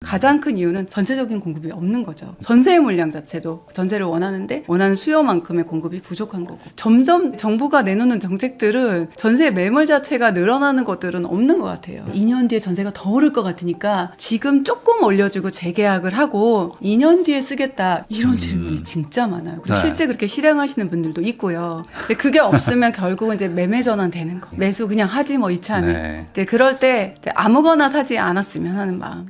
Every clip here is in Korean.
가장 큰 이유는 전체적인 공급이 없는 거죠. 전세의 물량 자체도 전세를 원하는데 원하는 수요만큼의 공급이 부족한 거고, 점점 정부가 내놓는 정책들은 전세 매물 자체가 늘어나는 것들은 없는 것 같아요. 2년 뒤에 전세가 더 오를 것 같으니까 지금 조금 올려주고 재계약을 하고 2년 뒤에 쓰겠다, 이런 질문이 진짜 많아요. 그리고 실제 그렇게 실행하시는 분들도 있고요. 이제 그게 없으면 결국은 이제 매매 전환 되는 거, 매수 그냥 하지 뭐 이참에. 이제 그럴 때 이제 아무거나 사지 않았으면 하는 마음.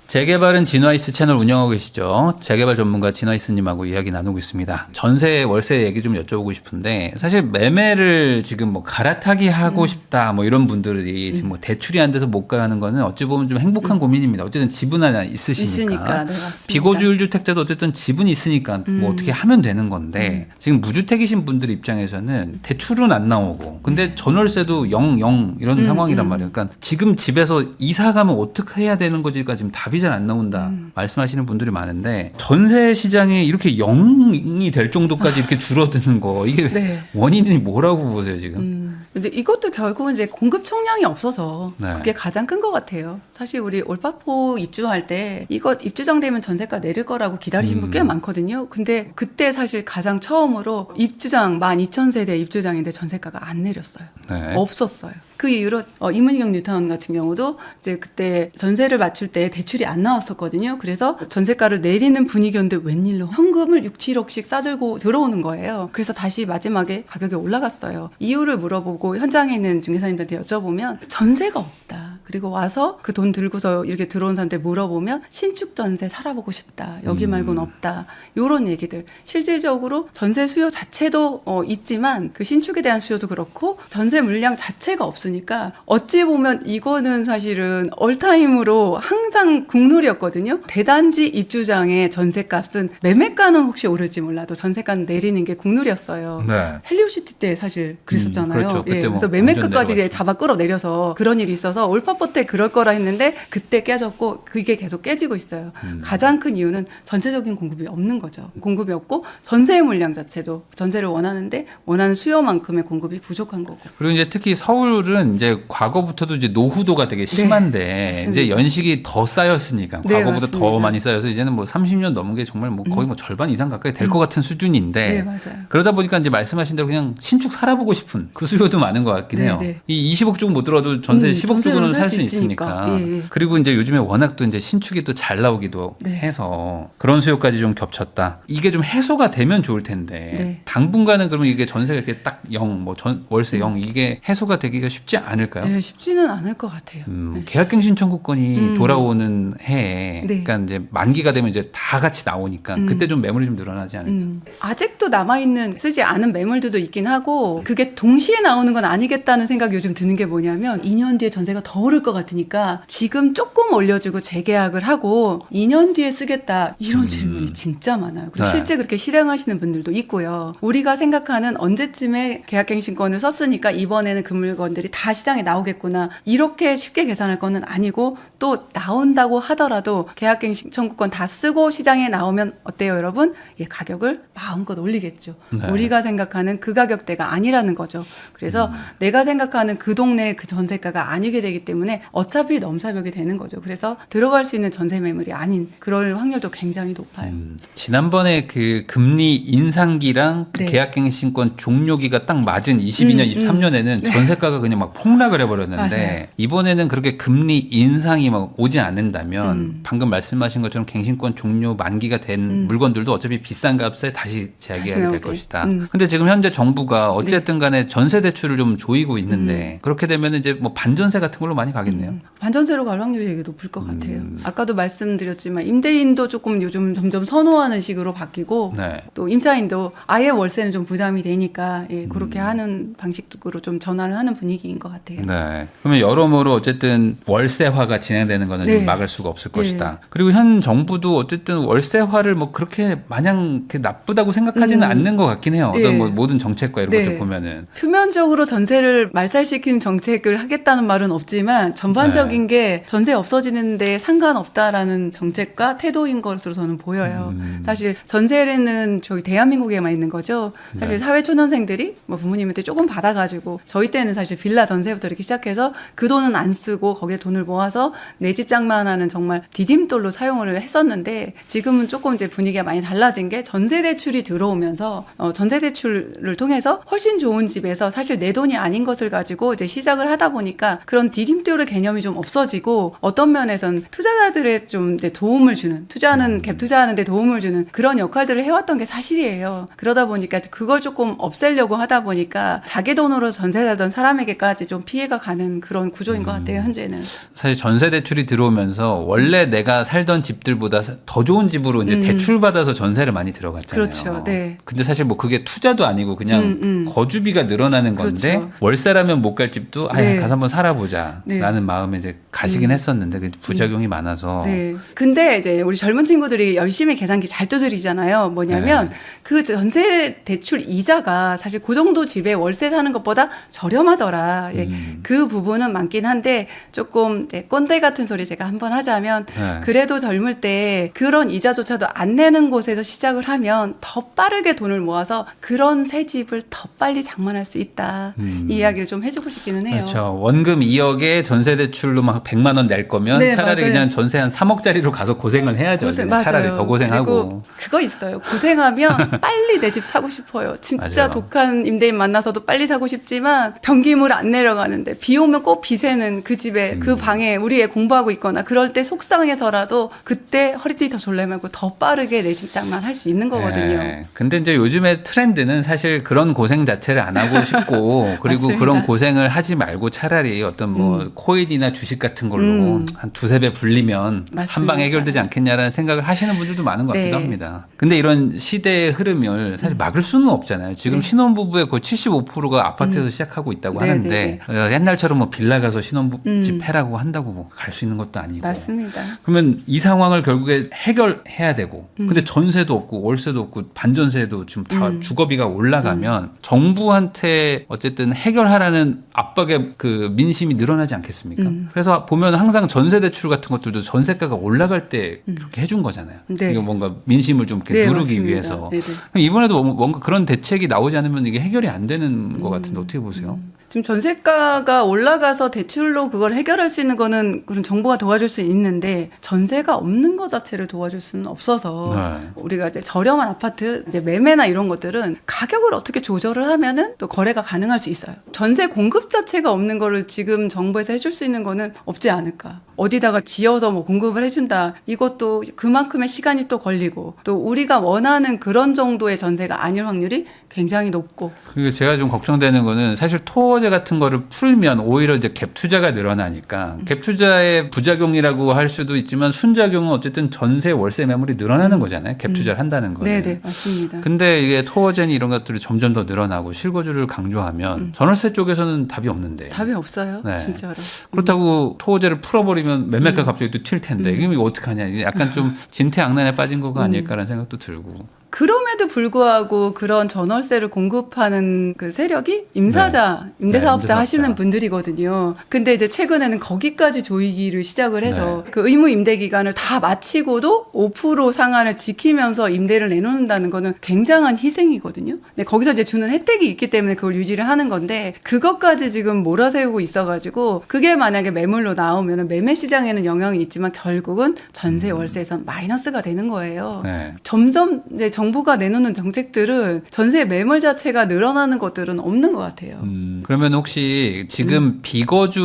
재개발은 진화이스 채널 운영하고 계시죠? 재개발 전문가 진화이스님하고 이야기 나누고 있습니다. 전세, 월세 얘기 좀 여쭤보고 싶은데, 사실 매매를 지금 뭐 갈아타기 하고 싶다 뭐 이런 분들이 지금 뭐 대출이 안 돼서 못 가는 거는 어찌 보면 좀 행복한 고민입니다. 어쨌든 지분 하나 있으시니까. 네, 맞습니다. 비고주율 주택자도 어쨌든 지분이 있으니까 뭐 어떻게 하면 되는 건데, 지금 무주택이신 분들 입장에서는 대출은 안 나오고, 근데 전월세도 0 이런 상황이란 말이에요. 그러니까 지금 집에서 이사 가면 어떻게 해야 되는 거지가 지금 답이 잘 안 나온다 말씀하시는 분들이 많은데, 전세 시장이 이렇게 0이 될 정도까지 이렇게 줄어드는 거, 이게 네. 원인이 뭐라고 보세요 지금? 근데 이것도 결국은 이제 공급 총량이 없어서 네. 그게 가장 큰 것 같아요. 사실 우리 올파포 입주할 때 이거 입주장되면 전세가 내릴 거라고 기다리신 분 꽤 많거든요. 근데 그때 사실 가장 처음으로 입주장 12,000세대 입주장인데 전세가가 안 내렸어요. 네. 없었어요. 그 이후로 이문경 뉴타운 같은 경우도 이제 그때 전세를 맞출 때 대출이 안 나왔었거든요. 그래서 전세가를 내리는 분위기였는데 웬일로 현금을 6, 7억씩 싸들고 들어오는 거예요. 그래서 다시 마지막에 가격이 올라갔어요. 이유를 물어보고 현장에 있는 중개사님들한테 여쭤보면 전세가 없다. 그리고 와서 그 돈 들고서 이렇게 들어온 사람한테 물어보면 신축 전세 살아보고 싶다. 여기 말고는 없다. 이런 얘기들. 실질적으로 전세 수요 자체도 있지만 그 신축에 대한 수요도 그렇고 전세 물량 자체가 없으니까 어찌 보면 이거는 사실은 올타임으로 항상 국룰이었거든요. 대단지 입주장의 전세값은 매매가는 혹시 오를지 몰라도 전세가는 내리는 게 국룰이었어요. 네. 헬리오시티 때 사실 그랬었잖아요. 그렇죠. 그때 뭐 그래서 매매가까지 완전 이제 잡아 끌어내려서 그런 일이 있어서 올파포 때 그럴 거라 했는데 그때 깨졌고 그게 계속 깨지고 있어요. 가장 큰 이유는 전체적인 공급이 없는 거죠. 공급이 없고 전세의 물량 자체도 전세를 원하는데 원하는 수요만큼의 공급이 부족한 거고. 그리고 이제 특히 서울은 이제 과거부터도 이제 노후도가 되게 심한데, 맞습니다. 이제 연식이 더 쌓였으니까 네, 과거보다 더 맞습니다. 많이 쌓여서 이제는 뭐 30년 넘은 게 정말 뭐 거의 뭐 절반 이상 가까이 될 것 같은 수준인데, 네, 맞아요. 그러다 보니까 이제 말씀하신 대로 그냥 신축 살아보고 싶은 그 수요도 많은 것 같긴 해요. 네. 이 20억 주고 못 들어도 전세 10억 주고는 살 수 있으니까. 예. 그리고 이제 요즘에 워낙 또 이제 신축이 또 잘 나오기도 네. 해서 그런 수요까지 좀 겹쳤다. 이게 좀 해소가 되면 좋을 텐데, 네. 당분간은 그러면 이게 전세가 이렇게 딱 0, 뭐 월세 0 이게 해소가 되기가 쉽지 않을까요? 네, 쉽지는 않을 것 같아요. 네. 계약갱신 청구권이 돌아오는 해에, 네. 그러니까 이제 만기가 되면 이제 다 같이 나오니까 그때 좀 매물이 좀 늘어나지 않을까. 아직도 남아있는 쓰지 않은 매물들도 있긴 하고, 그게 동시에 나오는 건 아니겠다는 생각이 요즘 드는 게 뭐냐면 2년 뒤에 전세가 더 오를 것 같으니까 지금 조금 올려주고 재계약을 하고 2년 뒤에 쓰겠다, 이런 질문이 진짜 많아요. 그리고 네. 실제 그렇게 실행하시는 분들도 있고요. 우리가 생각하는 언제쯤에 계약갱신권을 썼으니까 이번에는 그 물건들이 다 시장에 나오겠구나, 이렇게 쉽게 계산할 거는 아니고, 또 나온다고 하더라도 계약갱신 청구권 다 쓰고 시장에 나오면 어때요 여러분? 예, 가격을 마음껏 올리겠죠. 네. 우리가 생각하는 그 가격대가 아니라는 거죠. 그래서 내가 생각하는 그 동네의 그 전세가가 아니게 되기 때문에 어차피 넘사벽이 되는 거죠. 그래서 들어갈 수 있는 전세 매물이 아닌 그럴 확률도 굉장히 높아요. 지난번에 그 금리 인상기랑 네. 계약갱신권 종료기가 딱 맞은 22년, 23년에는 전세가가 그냥 막 폭락을 해버렸는데, 맞아요. 이번에는 그렇게 금리 인상이 막 오지 않는다면 방금 말씀하신 것처럼 갱신권 종료 만기가 된 물건들도 어차피 비싼 값에 다시 재계약이 될 나오게. 것이다. 근데 지금 현재 정부가 어쨌든 간에 전세 대출을 좀 조이고 있는데, 그렇게 되면 이제 뭐 반전세 같은 걸로 많이 가겠네요. 반전세로 갈 확률이 되게 높을 것 같아요. 아까도 말씀드렸지만 임대인도 조금 요즘 점점 선호하는 식으로 바뀌고, 네. 또 임차인도 아예 월세는 좀 부담이 되니까 그렇게 하는 방식으로 좀 전환을 하는 분위기인 것 같아요. 네. 그러면 여러모로 어쨌든 월세화가 진행되는 거는 네. 좀 막을 수가 없을 것이다. 그리고 현 정부도 어쨌든 월세화를 뭐 그렇게 마냥 이렇게 나쁘다고 생각하지는 않는 것 같긴 해요. 어떤 뭐 모든 정책과 이런 네. 것들 보면은. 표면적으로 전세를 말살시키는 정책을 하겠다는 말은 없지만 아니지만 전반적인 게 전세 없어지는데 상관없다라는 정책과 태도인 것으로 저는 보여요. 사실 전세는 저희 대한민국에만 있는 거죠. 사실 사회초년생들이 뭐 부모님한테 조금 받아가지고 저희 때는 사실 빌라 전세부터 이렇게 시작해서 그 돈은 안 쓰고 거기에 돈을 모아서 내 집 장만하는 정말 디딤돌로 사용을 했었는데 지금은 조금 이제 분위기가 많이 달라진 게 전세 대출이 들어오면서 전세 대출을 통해서 훨씬 좋은 집에서 사실 내 돈이 아닌 것을 가지고 이제 시작을 하다 보니까 그런 디딤돌의 개념이 좀 없어지고 어떤 면에선 투자자들의 좀 이제 도움을 주는 투자는 갭 투자하는 데 도움을 주는 그런 역할들을 해왔던 게 사실이에요. 그러다 보니까 그걸 조금 없애려고 하다 보니까 자기 돈으로 전세 살던 사람에게까지 좀 피해가 가는 그런 구조인 것 같아요. 현재는. 사실 전세 대출이 들어오면서 원래 내가 살던 집들보다 더 좋은 집으로 이제 대출 받아서 전세를 많이 들어갔잖아요. 그렇죠. 네. 근데 사실 뭐 그게 투자도 아니고 그냥 거주비가 늘어나는 건데 그렇죠. 월세라면 못 갈 집도 네. 가서 한번 살아보자 네. 라는 마음에 이제 가시긴 했었는데 그 부작용이 많아서 네. 근데 이제 우리 젊은 친구들이 열심히 계산기 잘 두드리잖아요. 뭐냐면 그 전세 대출 이자가 사실 그 정도 집에 월세 사는 것보다 저렴하더라. 예. 그 부분은 많긴 한데 조금 이제 꼰대 같은 소리 제가 한번 하자면 그래도 젊을 때 그런 이자조차도 안 내는 곳에서 시작을 하면 더 빠르게 돈을 모아서 그런 새 집을 더 빨리 장만할 수 있다. 이 이야기를 좀 해주고 싶기는 해요. 그렇죠. 원금 2억에 전세 대출로 막 100만 원 낼 거면 네, 차라리 맞아요. 그냥 전세 한 3억짜리로 가서 고생을 해야죠. 맞아요. 차라리 더 고생하고. 그리고 그거 있어요. 고생하면 빨리 내 집 사고 싶어요. 진짜 맞아요. 독한 임대인 만나서도 빨리 사고 싶지만 변기물 안 내려가는데 비 오면 꼭 비 새는 그 집에 그 방에 우리 애 공부하고 있거나 그럴 때 속상해서라도 그때 허리띠 더 졸라매고 더 빠르게 내 집 장만 할 수 있는 거거든요. 네. 근데 이제 요즘의 트렌드는 사실 그런 고생 자체를 안 하고 싶고 그리고 맞습니다. 그런 고생을 하지 말고 차라리 어떤 뭐 코인이나 주식 같은 걸로 한 두세 배 불리면 맞습니다. 한 방 해결되지 않겠냐라는 생각을 하시는 분들도 많은 것 같기도 네. 합니다. 근데 이런 시대의 흐름을 사실 막을 수는 없잖아요. 지금 신혼부부의 거의 75%가 아파트에서 시작하고 있다고 네, 하는데 네. 옛날처럼 뭐 빌라 가서 신혼집 해라고 한다고 뭐 갈 수 있는 것도 아니고. 맞습니다. 그러면 이 상황을 결국에 해결해야 되고 근데 전세도 없고 월세도 없고 반전세도 지금 다 주거비가 올라가면 정부한테 어쨌든 해결하라는 압박의 그 민심이 늘어나지 않겠습니까? 그래서 보면 항상 전세 대출 같은 것들도 전세가가 올라갈 때 그렇게 해준 거잖아요. 네. 이거 뭔가 민심을 좀 이렇게 네, 누르기 맞습니다. 위해서. 네네. 그럼 이번에도 뭔가 그런 대책이 나오지 않으면 이게 해결이 안 되는 것 같은데 어떻게 보세요? 지금 전세가가 올라가서 대출로 그걸 해결할 수 있는 거는 그런 정부가 도와줄 수 있는데 전세가 없는 것 자체를 도와줄 수는 없어서 네. 우리가 이제 저렴한 아파트 이제 매매나 이런 것들은 가격을 어떻게 조절을 하면은 또 거래가 가능할 수 있어요. 전세 공급 자체가 없는 거를 지금 정부에서 해줄 수 있는 거는 없지 않을까. 어디다가 지어서 뭐 공급을 해준다. 이것도 그만큼의 시간이 또 걸리고 또 우리가 원하는 그런 정도의 전세가 아닐 확률이 굉장히 높고. 그리고 제가 좀 걱정되는 거는 사실 토어제 같은 거를 풀면 오히려 이제 갭 투자가 늘어나니까 갭 투자의 부작용이라고 할 수도 있지만 순작용은 어쨌든 전세 월세 매물이 늘어나는 거잖아요. 갭 투자를 한다는 거는. 네네 맞습니다. 근데 이게 토어제니 이런 것들이 점점 더 늘어나고 실거주를 강조하면 전월세 쪽에서는 답이 없는데. 답이 없어요. 네. 진짜로. 그렇다고 토어제를 풀어버리면 매매가 갑자기 또 튈 텐데 이거 어떡하냐. 이게 약간 좀 진퇴양난에 빠진 거가 아닐까라는 생각도 들고. 그럼에도 불구하고 그런 전월세를 공급하는 그 세력이 임대사업자 임대사업자. 하시는 분들이거든요. 근데 이제 최근에는 거기까지 조이기를 시작을 해서 그 의무 임대 기간을 다 마치고도 5% 상한을 지키면서 임대를 내놓는다는 거는 굉장한 희생이거든요. 근데 거기서 이제 주는 혜택이 있기 때문에 그걸 유지를 하는 건데 그것까지 지금 몰아세우고 있어가지고 그게 만약에 매물로 나오면 매매 시장에는 영향이 있지만 결국은 전세 월세에선 마이너스가 되는 거예요. 네. 점점 이제 정부가 내놓는 정책들은 전세 매물 자체가 늘어나는 것들은 없는 것 같아요. 그러면 혹시 지금 비거주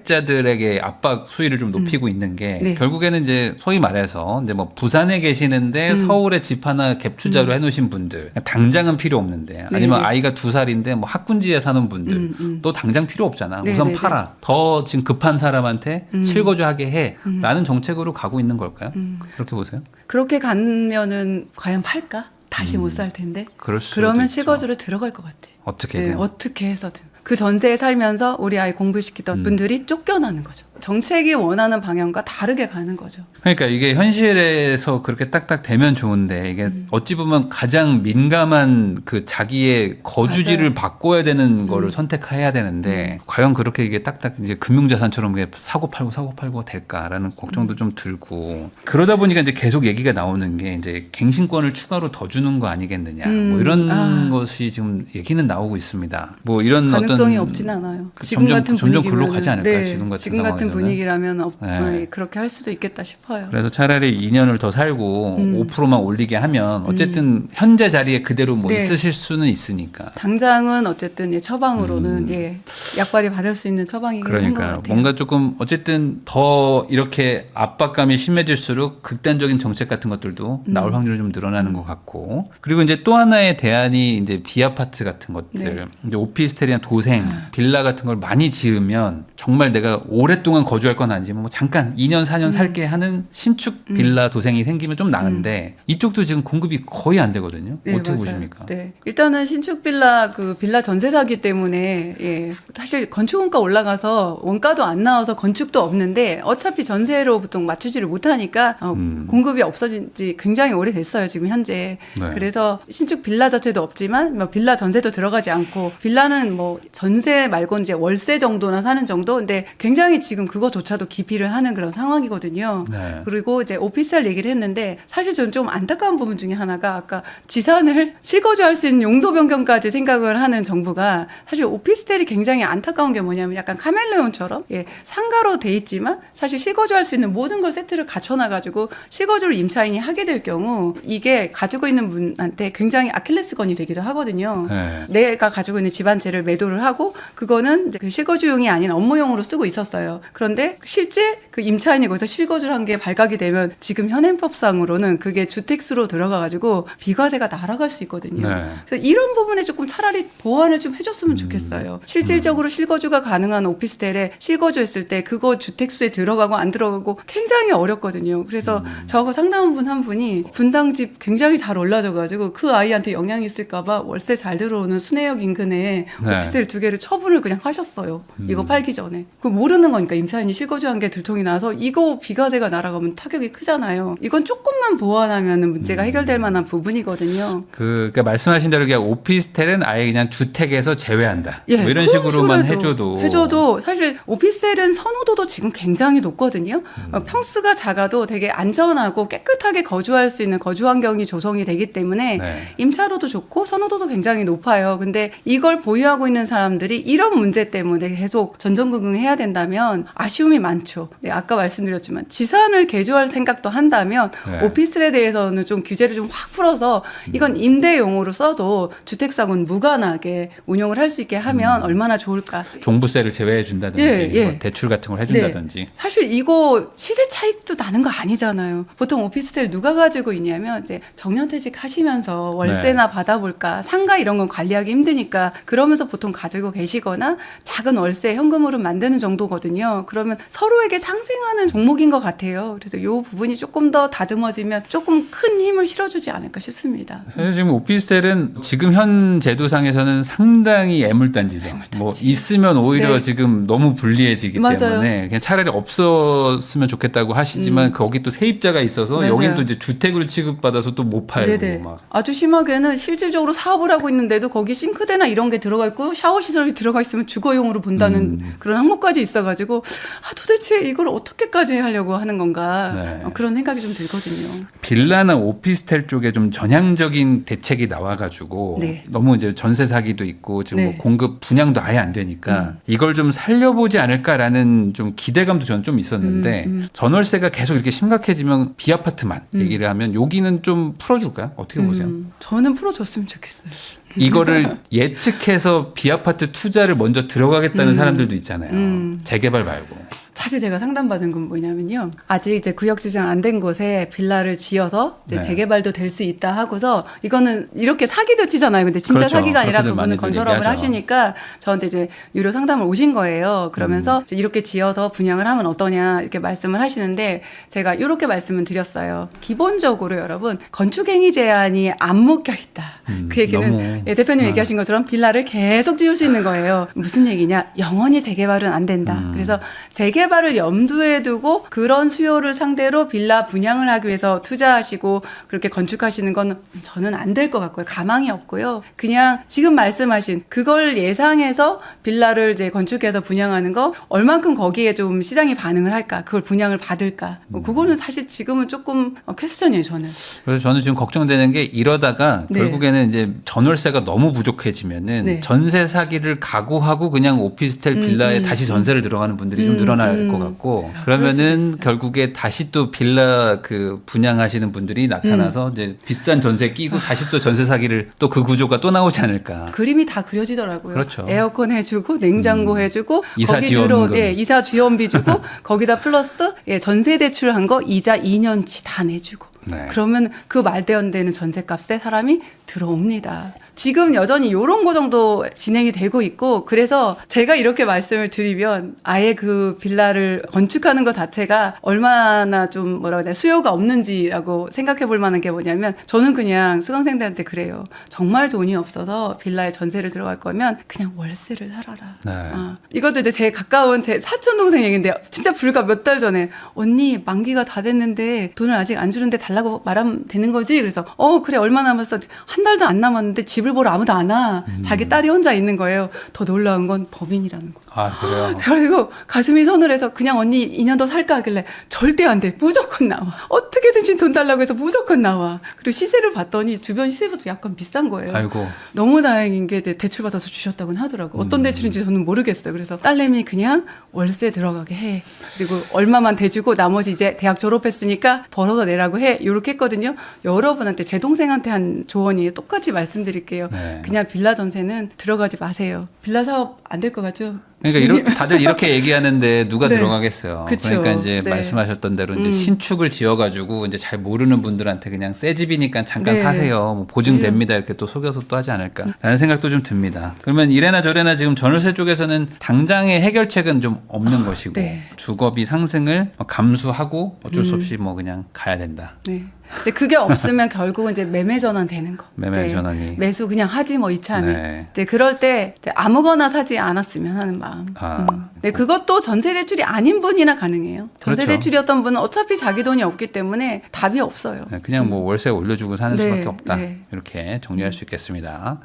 1주택자들에게 압박 수위를 좀 높이고 있는 게 네. 결국에는 이제 소위 말해서 이제 뭐 부산에 계시는데 서울에 집 하나 갭 투자로 해놓으신 분들 당장은 필요 없는데 아니면 네네. 아이가 2살인데 뭐 학군지에 사는 분들 또 당장 필요 없잖아. 우선 네네네. 팔아. 더 지금 급한 사람한테 실거주하게 해라는 정책으로 가고 있는 걸까요? 그렇게 보세요? 그렇게 가면은 과연 팔까? 다시 못 살 텐데. 그럴 수도 그러면 있죠. 실거주로 들어갈 것 같아. 어떻게든. 네, 어떻게 해서든. 그 전세에 살면서 우리 아이 공부시키던 분들이 쫓겨나는 거죠. 정책이 원하는 방향과 다르게 가는 거죠. 그러니까 이게 현실에서 그렇게 딱딱 되면 좋은데 이게 어찌 보면 가장 민감한 그 자기의 거주지를 맞아요. 바꿔야 되는 거를 선택해야 되는데 과연 그렇게 이게 딱딱 이제 금융자산처럼 이게 사고 팔고 될까라는 걱정도 좀 들고 그러다 보니까 이제 계속 얘기가 나오는 게 이제 갱신권을 추가로 더 주는 거 아니겠느냐 뭐 이런 것이 지금 얘기는 나오고 있습니다. 뭐 이런 가능성이 어떤 없진 않아요. 점점 글로 가지 않을까 지금 같은 지금 같은 상황에서는. 분위기라면 네. 그렇게 할 수도 있겠다 싶어요. 그래서 차라리 2년을 더 살고 5%만 올리게 하면 어쨌든 현재 자리에 그대로 뭐 네. 있으실 수는 있으니까. 당장은 어쨌든 처방으로는 약발이 받을 수 있는 처방이긴 한 것 그러니까 같아요. 뭔가 조금 어쨌든 더 이렇게 압박감이 심해질수록 극단적인 정책 같은 것들도 나올 확률이 좀 늘어나는 것 같고 그리고 이제 또 하나의 대안이 이제 비아파트 같은 것들 네. 이제 오피스텔이나 도생 빌라 같은 걸 많이 지으면 정말 내가 오랫동안 거주할 건 아니지만 뭐 잠깐 2년 4년 살게 하는 신축 빌라 도생이 생기면 좀 나은데 이쪽도 지금 공급이 거의 안 되거든요. 네, 어떻게 맞아요. 보십니까? 네. 일단은 신축 빌라 빌라 전세 사기 때문에 사실 건축 원가 올라가서 원가도 안 나와서 건축도 없는데 어차피 전세로 보통 맞추지를 못하니까 공급이 없어진 지 굉장히 오래됐어요. 지금 현재. 네. 그래서 신축 빌라 자체도 없지만 뭐 빌라 전세도 들어가지 않고 빌라는 뭐 전세 말고 이제 월세 정도나 사는 정도. 근데 굉장히 지금 그거조차도 기피를 하는 그런 상황이거든요. 네. 그리고 이제 오피스텔 얘기를 했는데 사실 저는 좀 안타까운 부분 중에 하나가 아까 지산을 실거주할 수 있는 용도 변경까지 생각을 하는 정부가 사실 오피스텔이 굉장히 안타까운 게 뭐냐면 약간 카멜레온처럼 상가로 돼 있지만 사실 실거주할 수 있는 모든 걸 세트를 갖춰놔가지고 실거주를 임차인이 하게 될 경우 이게 가지고 있는 분한테 굉장히 아킬레스건이 되기도 하거든요. 네. 내가 가지고 있는 집안채를 매도를 하고 그거는 이제 그 실거주용이 아닌 업무용으로 쓰고 있었어요. 그런데 실제 그 임차인이 거기서 실거주를 한 게 발각이 되면 지금 현행법상으로는 그게 주택수로 들어가가지고 비과세가 날아갈 수 있거든요. 네. 그래서 이런 부분에 조금 차라리 보완을 좀 해줬으면 좋겠어요. 실질적으로 실거주가 가능한 오피스텔에 실거주했을 때 그거 주택수에 들어가고 안 들어가고 굉장히 어렵거든요. 그래서 저하고 상담한 분 한 분이 분당집 굉장히 잘 올라져가지고 그 아이한테 영향이 있을까봐 월세 잘 들어오는 순회역 인근에 네. 오피스텔 2개를 처분을 그냥 하셨어요. 이거 팔기 전에. 그 모르는 거니까 임차인이 실거주한 게 들통이 나서 이거 비과세가 날아가면 타격이 크잖아요. 이건 조금만 보완하면 문제가 해결될 만한 부분이거든요. 그러니까 말씀하신 대로 그냥 오피스텔은 아예 그냥 주택에서 제외한다. 예, 뭐 이런 그런 식으로만 식으로 해줘도 사실 오피스텔은 선호도도 지금 굉장히 높거든요. 평수가 작아도 되게 안전하고 깨끗하게 거주할 수 있는 거주 환경이 조성이 되기 때문에 네. 임차료도 좋고 선호도도 굉장히 높아요. 근데 이걸 보유하고 있는 사람들이 이런 문제 때문에 계속 전전긍긍해야 된다면 아쉬움이 많죠. 네, 아까 말씀드렸지만 지산을 개조할 생각도 한다면 네. 오피스텔에 대해서는 좀 규제를 좀 확 풀어서 이건 임대용으로 써도 주택사고는 무관하게 운영을 할 수 있게 하면 얼마나 좋을까. 종부세를 제외해 준다든지 예. 뭐 대출 같은 걸 해준다든지. 네. 사실 이거 시세 차익도 나는 거 아니잖아요. 보통 오피스텔 누가 가지고 있냐면 이제 정년퇴직 하시면서 월세나 네. 받아볼까 상가 이런 건 관리하기 힘드니까 그러면서 보통 가지고 계시거나 작은 월세 현금으로 만드는 정도거든요. 그러면 서로에게 상생하는 종목인 것 같아요. 그래서 이 부분이 조금 더 다듬어지면 조금 큰 힘을 실어주지 않을까 싶습니다. 사실 지금 오피스텔은 지금 현 제도상에서는 상당히 애물단지죠. 뭐 있으면 오히려 네. 지금 너무 불리해지기 맞아요. 때문에 그냥 차라리 없었으면 좋겠다고 하시지만 거기 또 세입자가 있어서 맞아요. 여긴 또 이제 주택으로 취급받아서 또 못 팔고 네네. 막. 아주 심하게는 실질적으로 사업을 하고 있는데도 거기 싱크대나 이런 게 들어가 있고 샤워 시설이 들어가 있으면 주거용으로 본다는 그런 항목까지 있어가지고 도대체 이걸 어떻게까지 하려고 하는 건가 네. 그런 생각이 좀 들거든요. 빌라나 오피스텔 쪽에 좀 전향적인 대책이 나와가지고 네. 너무 이제 전세 사기도 있고 지금 네. 뭐 공급 분양도 아예 안 되니까 이걸 좀 살려보지 않을까라는 좀 기대감도 저는 좀 있었는데 전월세가 계속 이렇게 심각해지면 비아파트만 얘기를 하면 여기는 좀 풀어줄까요? 어떻게 보세요? 저는 풀어줬으면 좋겠어요. 이거를 예측해서 비아파트 투자를 먼저 들어가겠다는 사람들도 있잖아요. 재개발 말고. 사실 제가 상담받은 건 뭐냐면요. 아직 이제 구역 지정 안 된 곳에 빌라를 지어서 이제 네. 재개발도 될 수 있다 하고서 이거는 이렇게 사기도 치잖아요. 근데 진짜 그렇죠. 사기가 아니라 그렇게들 그분은 많이들 건설업을 얘기하죠. 하시니까 저한테 이제 유료 상담을 오신 거예요. 그러면서 이제 이렇게 지어서 분양을 하면 어떠냐 이렇게 말씀을 하시는데 제가 이렇게 말씀을 드렸어요. 기본적으로 여러분 건축행위 제한이 안 묶여 있다. 그 얘기는 너무- 예, 대표님 네. 얘기하신 것처럼 빌라를 계속 지을 수 있는 거예요. 무슨 얘기냐? 영원히 재개발은 안 된다. 그래서 재개발을 염두에 두고 그런 수요를 상대로 빌라 분양을 하기 위해서 투자하시고 그렇게 건축하시는 건 저는 안 될 것 같고요. 가망이 없고요. 그냥 지금 말씀하신 그걸 예상해서 빌라를 이제 건축해서 분양하는 거 얼만큼 거기에 좀 시장이 반응을 할까? 그걸 분양을 받을까? 그거는 사실 지금은 조금 퀘스천이에요, 저는. 그래서 저는 지금 걱정되는 게 이러다가 네. 결국에는 이제 전월세가 너무 부족해지면은 네. 전세 사기를 각오하고 그냥 오피스텔 빌라에 다시 전세를 들어가는 분들이 좀 늘어날 것 같고 야, 그럴 수도 그러면은 있어요. 결국에 다시 또 빌라 그 분양하시는 분들이 나타나서 이제 비싼 전세 끼고 다시 또 전세 사기를 또 그 구조가 또 나오지 않을까. 그림이 다 그려지더라고요. 그렇죠. 에어컨 해주고 냉장고 해주고 이사 거기 지원금. 이사 지원비 주고 거기다 플러스 전세 대출한 거 이자 2년치 다 내주고. 네. 그러면 그 말도 안 되는 전세값에 사람이 들어옵니다. 지금 여전히 요런 거 정도 진행이 되고 있고 그래서 제가 이렇게 말씀을 드리면 아예 그 빌라를 건축하는 것 자체가 얼마나 좀 뭐라고 해야 되나 수요가 없는지라고 생각해 볼 만한 게 뭐냐면 저는 그냥 수강생들한테 그래요. 정말 돈이 없어서 빌라에 전세를 들어갈 거면 그냥 월세를 살아라. 네. 이것도 이제 제 가까운 제 사촌 동생 얘기인데 진짜 불과 몇 달 전에 언니 만기가 다 됐는데 돈을 아직 안 주는데 달라고 말하면 되는 거지? 그래서 그래 얼마 남았어? 한 달도 안 남았는데 집을 보러 아무도 안 와. 자기 딸이 혼자 있는 거예요. 더 놀라운 건 법인이라는 거. 아 그래요. 그리고 가슴이 서늘해서 그냥 언니 2년 더 살까 하길래 절대 안 돼. 무조건 나와. 어떻게든지 돈 달라고 해서 무조건 나와. 그리고 시세를 봤더니 주변 시세보다 약간 비싼 거예요. 아이고. 너무 다행인 게 대출 받아서 주셨다고는 하더라고. 어떤 대출인지 저는 모르겠어요. 그래서 딸내미 그냥 월세 들어가게 해. 그리고 얼마만 대주고 나머지 이제 대학 졸업했으니까 벌어서 내라고 해. 이렇게 했거든요. 여러분한테 제 동생한테 한 조언이에요. 똑같이 말씀드릴게요. 네. 그냥 빌라 전세는 들어가지 마세요. 빌라 사업 안 될 것 같죠? 그러니까 다들 이렇게 얘기하는데 누가 네. 들어가겠어요. 그쵸. 그러니까 이제 네. 말씀하셨던 대로 이제 신축을 지어가지고 이제 잘 모르는 분들한테 그냥 새 집이니까 잠깐 네. 사세요. 뭐 보증됩니다. 이렇게 또 속여서 또 하지 않을까라는 생각도 좀 듭니다. 그러면 이래나 저래나 지금 전월세 쪽에서는 당장의 해결책은 좀 없는 것이고 네. 주거비 상승을 감수하고 어쩔 수 없이 뭐 그냥 가야 된다. 네. 이제 그게 없으면 결국은 이제 매매 전환 되는 거. 매매 전환이. 매수 그냥 하지 뭐 이참에. 네. 이제 그럴 때 이제 아무거나 사지 않았으면 하는 마음. 네, 그것도 전세 대출이 아닌 분이나 가능해요. 전세 그렇죠. 대출이었던 분은 어차피 자기 돈이 없기 때문에 답이 없어요. 그냥 뭐 월세 올려주고 사는 네, 수밖에 없다. 네. 이렇게 정리할 수 있겠습니다.